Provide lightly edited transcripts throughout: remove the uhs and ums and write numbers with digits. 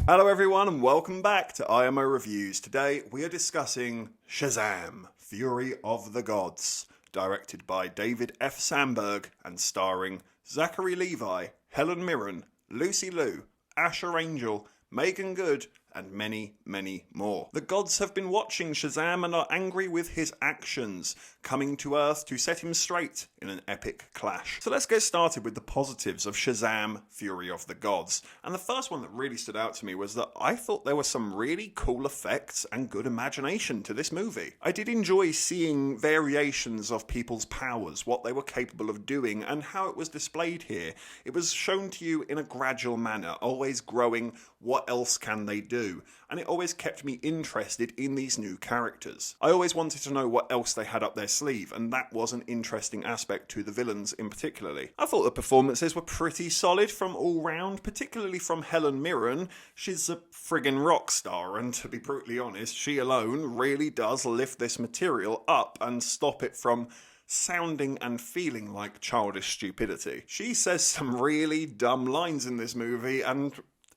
Hello everyone and welcome back to IMO Reviews. Today we are discussing SHAZAM, Fury of the Gods, directed by David F. Sandberg and starring Zachary Levi, Helen Mirren, Lucy Liu, Asher Angel, Meagan Good, and many, many more. The gods have been watching SHAZAM and are angry with his actions, coming to Earth to set him straight in an epic clash. So let's get started with the positives of SHAZAM, Fury of the Gods. And the first one that really stood out to me was that I thought there were some really cool effects and good imagination to this movie. I did enjoy seeing variations of people's powers, what they were capable of doing, and how it was displayed here. It was shown to you in a gradual manner, always growing what else can they do. And it always kept me interested in these new characters. I always wanted to know what else they had up their sleeve, and that was an interesting aspect to the villains in particularly. I thought the performances were pretty solid from all round, particularly from Helen Mirren. She's a friggin' rock star, and to be brutally honest, she alone really does lift this material up and stop it from sounding and feeling like childish stupidity. She says some really dumb lines in this movie, and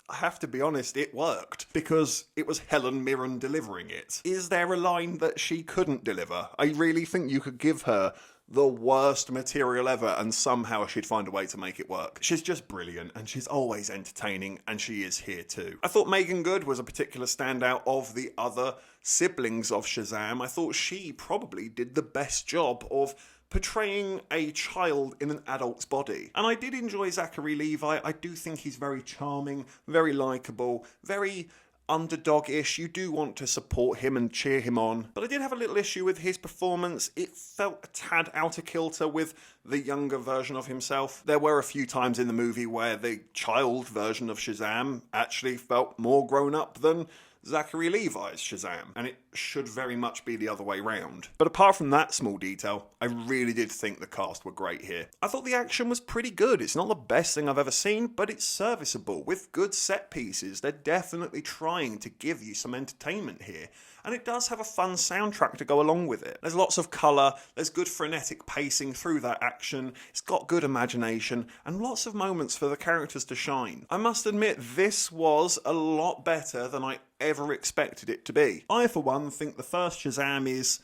I have to be honest, it worked, because it was Helen Mirren delivering it. Is there a line that she couldn't deliver? I really think you could give her the worst material ever and somehow she'd find a way to make it work. She's just brilliant and she's always entertaining, and she is here too. I thought Meagan Good was a particular standout of the other siblings of SHAZAM. I thought she probably did the best job of portraying a child in an adult's body. And I did enjoy Zachary Levi. I do think he's very charming, very likeable, very underdog-ish. You do want to support him and cheer him on. But I did have a little issue with his performance. It felt a tad out of kilter with the younger version of himself. There were a few times in the movie where the child version of SHAZAM actually felt more grown up than Zachary Levi's SHAZAM, and it should very much be the other way round. But apart from that small detail, I really did think the cast were great here. I thought the action was pretty good. It's not the best thing I've ever seen, but it's serviceable with good set pieces. They're definitely trying to give you some entertainment here, and it does have a fun soundtrack to go along with it. There's lots of colour, there's good frenetic pacing through that action, it's got good imagination, and lots of moments for the characters to shine. I must admit, this was a lot better than I ever expected it to be. I, for one, think the first SHAZAM is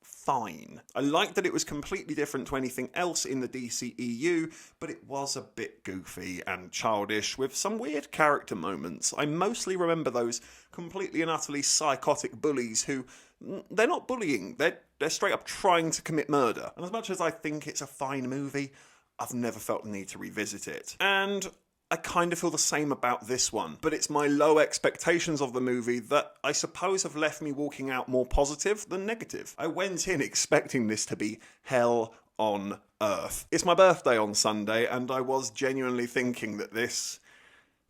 fine. I like that it was completely different to anything else in the DCEU, but it was a bit goofy and childish with some weird character moments. I mostly remember those completely and utterly psychotic bullies who, they're not bullying, they're straight up trying to commit murder. And as much as I think it's a fine movie, I've never felt the need to revisit it. And I kind of feel the same about this one, but it's my low expectations of the movie that I suppose have left me walking out more positive than negative. I went in expecting this to be hell on earth. It's my birthday on Sunday, and I was genuinely thinking that this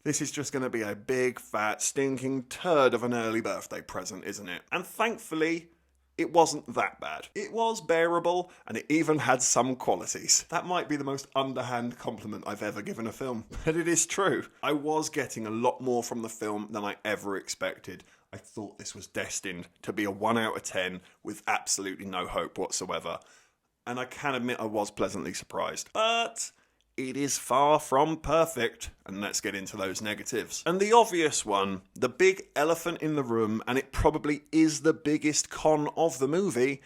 is just going to be a big, fat, stinking turd of an early birthday present, isn't it? And thankfully, it wasn't that bad. It was bearable, and it even had some qualities. That might be the most underhand compliment I've ever given a film, but it is true. I was getting a lot more from the film than I ever expected. I thought this was destined to be a 1 out of 10 with absolutely no hope whatsoever. And I can admit I was pleasantly surprised. But it is far from perfect, and let's get into those negatives. And the obvious one, the big elephant in the room, and it probably is the biggest con of the movie,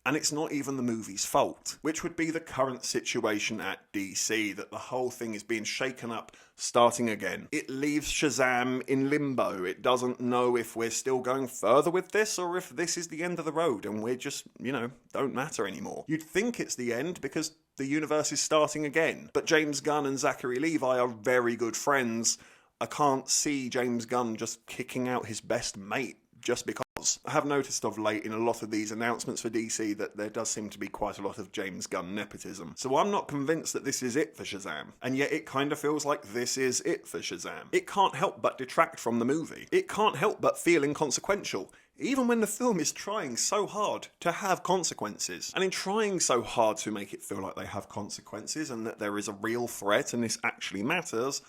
and it's not even the movie's fault, which would be the current situation at DC, that the whole thing is being shaken up, starting again. It leaves SHAZAM in limbo. It doesn't know if we're still going further with this or if this is the end of the road and we're just, don't matter anymore. You'd think it's the end because the universe is starting again. But James Gunn and Zachary Levi are very good friends. I can't see James Gunn just kicking out his best mate just because. I have noticed of late in a lot of these announcements for DC that there does seem to be quite a lot of James Gunn nepotism. So I'm not convinced that this is it for SHAZAM. And yet it kind of feels like this is it for SHAZAM. It can't help but detract from the movie. It can't help but feel inconsequential, even when the film is trying so hard to have consequences. And in trying so hard to make it feel like they have consequences and that there is a real threat and this actually matters,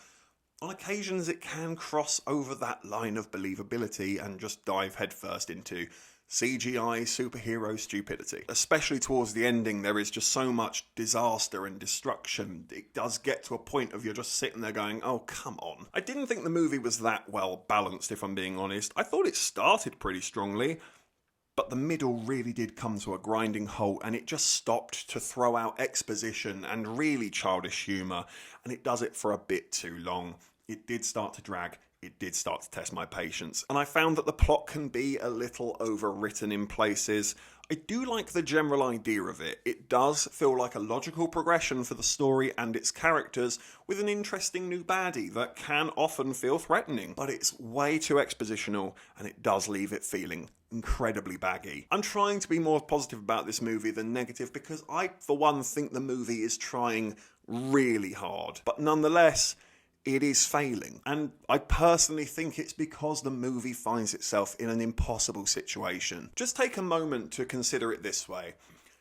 on occasions it can cross over that line of believability and just dive headfirst into CGI superhero stupidity. Especially towards the ending, there is just so much disaster and destruction. It does get to a point of you're just sitting there going, oh, come on. I didn't think the movie was that well balanced, if I'm being honest. I thought it started pretty strongly, but the middle really did come to a grinding halt, and it just stopped to throw out exposition and really childish humour, and it does it for a bit too long. It did start to drag. It did start to test my patience, and I found that the plot can be a little overwritten in places. I do like the general idea of it. It does feel like a logical progression for the story and its characters, with an interesting new baddie that can often feel threatening, but it's way too expositional, and it does leave it feeling incredibly baggy. I'm trying to be more positive about this movie than negative, because I, for one, think the movie is trying really hard, but nonetheless, it is failing. And I personally think it's because the movie finds itself in an impossible situation. Just take a moment to consider it this way.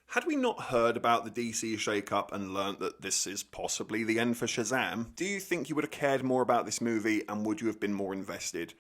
Had we not heard about the DC shake-up and learnt that this is possibly the end for Shazam, do you think you would have cared more about this movie, and would you have been more invested?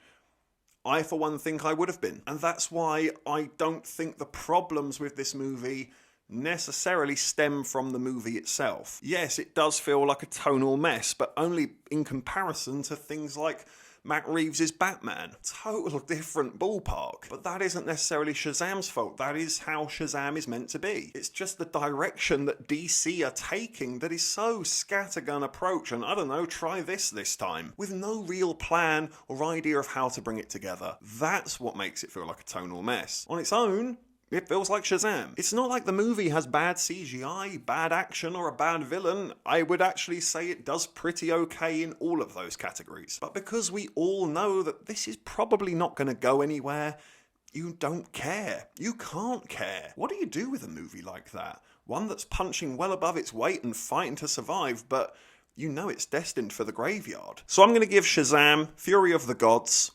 I, for one, think I would have been. And that's why I don't think the problems with this movie necessarily stem from the movie itself. Yes, it does feel like a tonal mess, but only in comparison to things like Matt Reeves' Batman. Total different ballpark. But that isn't necessarily Shazam's fault. That is how Shazam is meant to be. It's just the direction that DC are taking that is so scattergun approach, and I don't know, try this time, with no real plan or idea of how to bring it together. That's what makes it feel like a tonal mess. On its own, it feels like Shazam. It's not like the movie has bad CGI, bad action, or a bad villain. I would actually say it does pretty okay in all of those categories. But because we all know that this is probably not going to go anywhere, you don't care. You can't care. What do you do with a movie like that? One that's punching well above its weight and fighting to survive, but you know it's destined for the graveyard. So I'm going to give Shazam, Fury of the Gods,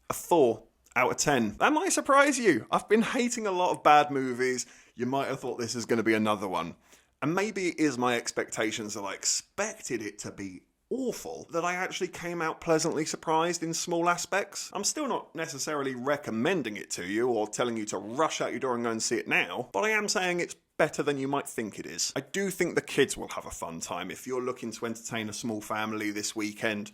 a 4 out of 10. That might surprise you. I've been hating a lot of bad movies. You might have thought this is going to be another one. And maybe it is my expectations that I expected it to be awful, that I actually came out pleasantly surprised in small aspects. I'm still not necessarily recommending it to you or telling you to rush out your door and go and see it now, but I am saying it's better than you might think it is. I do think the kids will have a fun time. If you're looking to entertain a small family this weekend,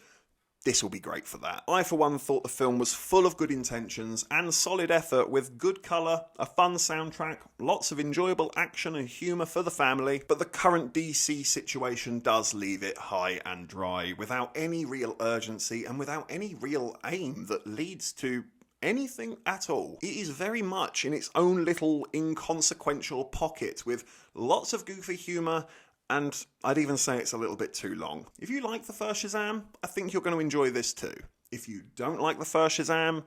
this will be great for that. I, for one, thought the film was full of good intentions and solid effort, with good colour, a fun soundtrack, lots of enjoyable action and humour for the family, but the current DC situation does leave it high and dry, without any real urgency and without any real aim that leads to anything at all. It is very much in its own little inconsequential pocket, with lots of goofy humour, and I'd even say it's a little bit too long. If you like the first Shazam, I think you're going to enjoy this too. If you don't like the first Shazam,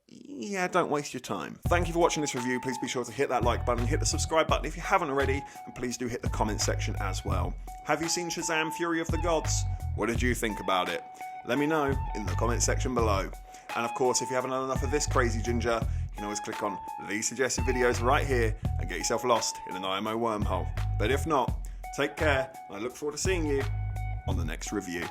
yeah, don't waste your time. Thank you for watching this review. Please be sure to hit that like button, hit the subscribe button if you haven't already, and please do hit the comment section as well. Have you seen Shazam, Fury of the Gods? What did you think about it? Let me know in the comment section below. And of course, if you haven't had enough of this crazy ginger, you can always click on these suggested videos right here and get yourself lost in an IMO wormhole. But if not, take care, and I look forward to seeing you on the next review.